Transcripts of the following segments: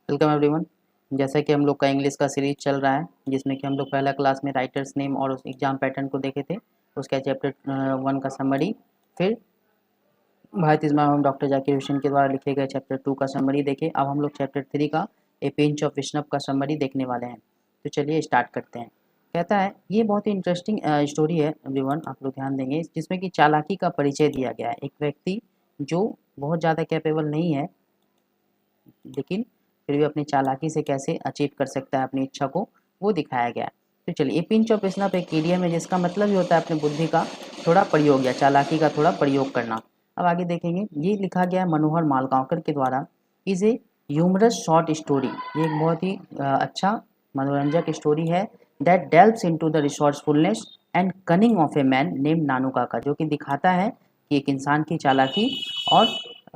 Welcome everyone. जैसा कि हम लोग का इंग्लिश का सीरीज चल रहा है, जिसमें कि हम लोग पहला क्लास में राइटर्स नेम और उस एग्जाम पैटर्न को देखे थे। उसका चैप्टर 1 का समरी, फिर Bharat is my home doctor Zakir Hussain के द्वारा लिखे गए चैप्टर 2 का समरी देखे। अब हम लोग चैप्टर 3 का ए पिंच ऑफ विष्णु का समरी देखने वाले हैं। तो चलिए स्टार्ट करते हैं। कहता है, ये बहुत ही इंटरेस्टिंग स्टोरी है एवरीवन, आप लोग ध्यान देंगे, जिसमें कि चालाकी का परिचय दिया गया है। एक व्यक्ति जो बहुत ज़्यादा कैपेबल नहीं है, लेकिन फिर भी अपनी चालाकी से कैसे अचीव कर सकता है अपनी इच्छा को, वो दिखाया गया है। तो चलिए, पिंच ऑफ स्नैप एक इडियम है जिसका मतलब ही होता है अपने बुद्धि का थोड़ा प्रयोग या चालाकी का थोड़ा प्रयोग करना। अब आगे देखेंगे, ये लिखा गया है मनोहर मालगांवकर के द्वारा। Is a humorous short story, ये एक बहुत ही अच्छा मनोरंजक स्टोरी है। That delves into the resourcefulness and cunning of a man name Nanu Kaka, जो कि दिखाता है कि एक इंसान की चालाकी और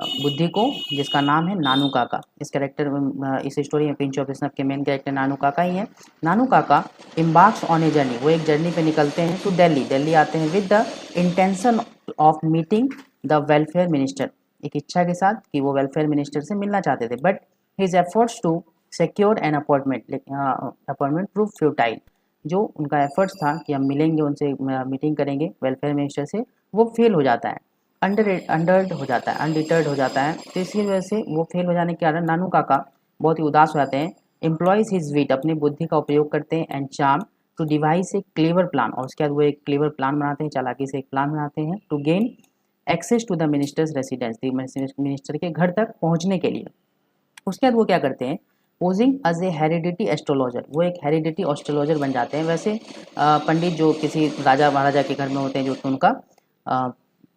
बुद्धि को, जिसका नाम है नानू काका। इस कैरेक्टर इस स्टोरी में पिंच ऑफ स्नैप के मेन कैरेक्टर नानू काका ही हैं। नानू काका एम्बार्क्स ऑन ए जर्नी, वो एक जर्नी पे निकलते हैं टू दिल्ली। दिल्ली आते हैं with the intention of meeting the welfare minister, एक इच्छा के साथ कि वो वेलफेयर मिनिस्टर से मिलना चाहते थे। But his efforts to secure an appointment prove futile, जो उनका एफर्ट्स था कि हम मिलेंगे उनसे, मीटिंग करेंगे वेलफेयर मिनिस्टर से, वो फेल हो जाता है, अंडर्ड हो जाता है, अनडिटर्ड हो जाता है। तो इसकी वजह से वो फेल हो जाने के कारण नानू काका बहुत ही उदास हो जाते हैं। एम्प्लॉयज हिज विट, अपनी बुद्धि का उपयोग करते हैं, and charm to devise a clever plan, और उसके बाद वो एक क्लेवर प्लान बनाते हैं, चालाकी से एक प्लान बनाते हैं to gain access to the minister's residence, minister के घर तक पहुंचने के लिए। उसके बाद वो क्या करते हैं, posing as a hereditary astrologer, वो एक हेरिडिटी एस्ट्रोलॉजर बन जाते हैं। वैसे पंडित जो किसी राजा महाराजा के घर में होते हैं, जो उनका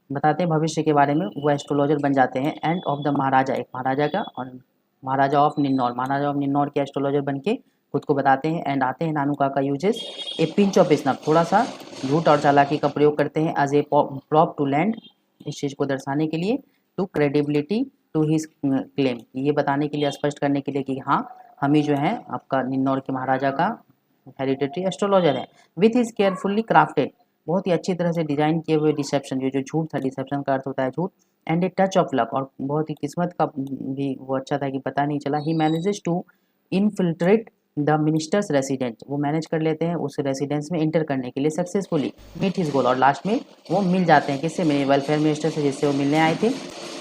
बताते हैं भविष्य के बारे में, वो एस्ट्रोलॉजर बन जाते हैं। एंड ऑफ द महाराजा, एक महाराजा का, और महाराजा ऑफ निन्नौर, महाराजा ऑफ निन्नौर के एस्ट्रोलॉजर बन के खुद को बताते हैं। एंड आते हैं Nanu Kaka uses a pinch of snuff, थोड़ा सा झूठ और चालाकी का प्रयोग करते हैं as a prop to lend, इस चीज़ को दर्शाने के लिए, to credibility to his claim, ये बताने के लिए, स्पष्ट करने के लिए कि हाँ, हम ही जो है आपका निन्नौर के महाराजा का हेरिडिटरी एस्ट्रोलॉजर है। विथ हिज केयरफुल्ली क्राफ्टेड, बहुत ही अच्छी तरह से डिजाइन किए हुए डिसेप्शन, जो झूठ था, डिसेप्शन का अर्थ होता है झूठ, and a touch of luck, और बहुत ही किस्मत का भी वो अच्छा था कि पता नहीं चला। He manages to infiltrate the minister's resident, वो मैनेज कर लेते हैं उस रेसिडेंस में इंटर करने के लिए सक्सेसफुली, मीट हिज गोल, और लास्ट में वो मिल जाते हैं किससे, वेलफेयर मिनिस्टर से, जिससे वो मिलने आए थे।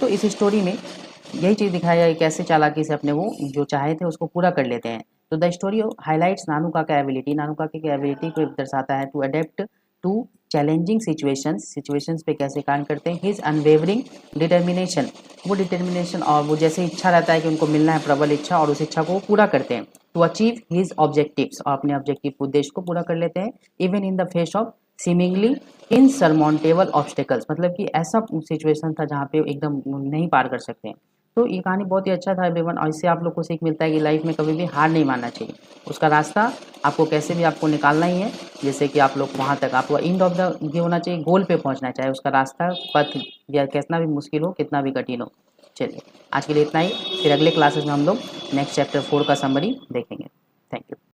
तो इस स्टोरी में यही चीज़ दिखाया है, कैसे चालाकी से अपने वो जो चाहे थे उसको पूरा कर लेते हैं। तो द स्टोरी हाईलाइट्स नानू काका एबिलिटी, नानू काका की एबिलिटी को दर्शाता है, to adapt to challenging situations पे कैसे काम करते हैं। हिज अनवेवरिंग डिटर्मिनेशन, वो डिटर्मिनेशन और वो जैसे इच्छा रहता है कि उनको मिलना है, प्रबल इच्छा, और उस इच्छा को पूरा करते हैं। टू अचीव हिज ऑब्जेक्टिव्स, और अपने ऑब्जेक्टिव उद्देश्य को पूरा कर लेते हैं, even in the face of seemingly insurmountable obstacles, मतलब कि ऐसा सिचुएशन था जहाँ पे एकदम नहीं पार कर सकते हैं। तो ये कहानी बहुत ही अच्छा था एवरीवन, और इससे आप लोग को सीख मिलता है कि लाइफ में कभी भी हार नहीं मानना चाहिए, उसका रास्ता आपको कैसे भी आपको निकालना ही है, जैसे कि आप लोग वहाँ तक, आपको एंड ऑफ द ये होना चाहिए, गोल पे पहुँचना चाहिए, उसका रास्ता पथ या कितना भी मुश्किल हो, कितना भी कठिन हो। चलिए, आज के लिए इतना ही, फिर अगले क्लासेस में हम लोग नेक्स्ट चैप्टर 4 का समरी देखेंगे। Thank you.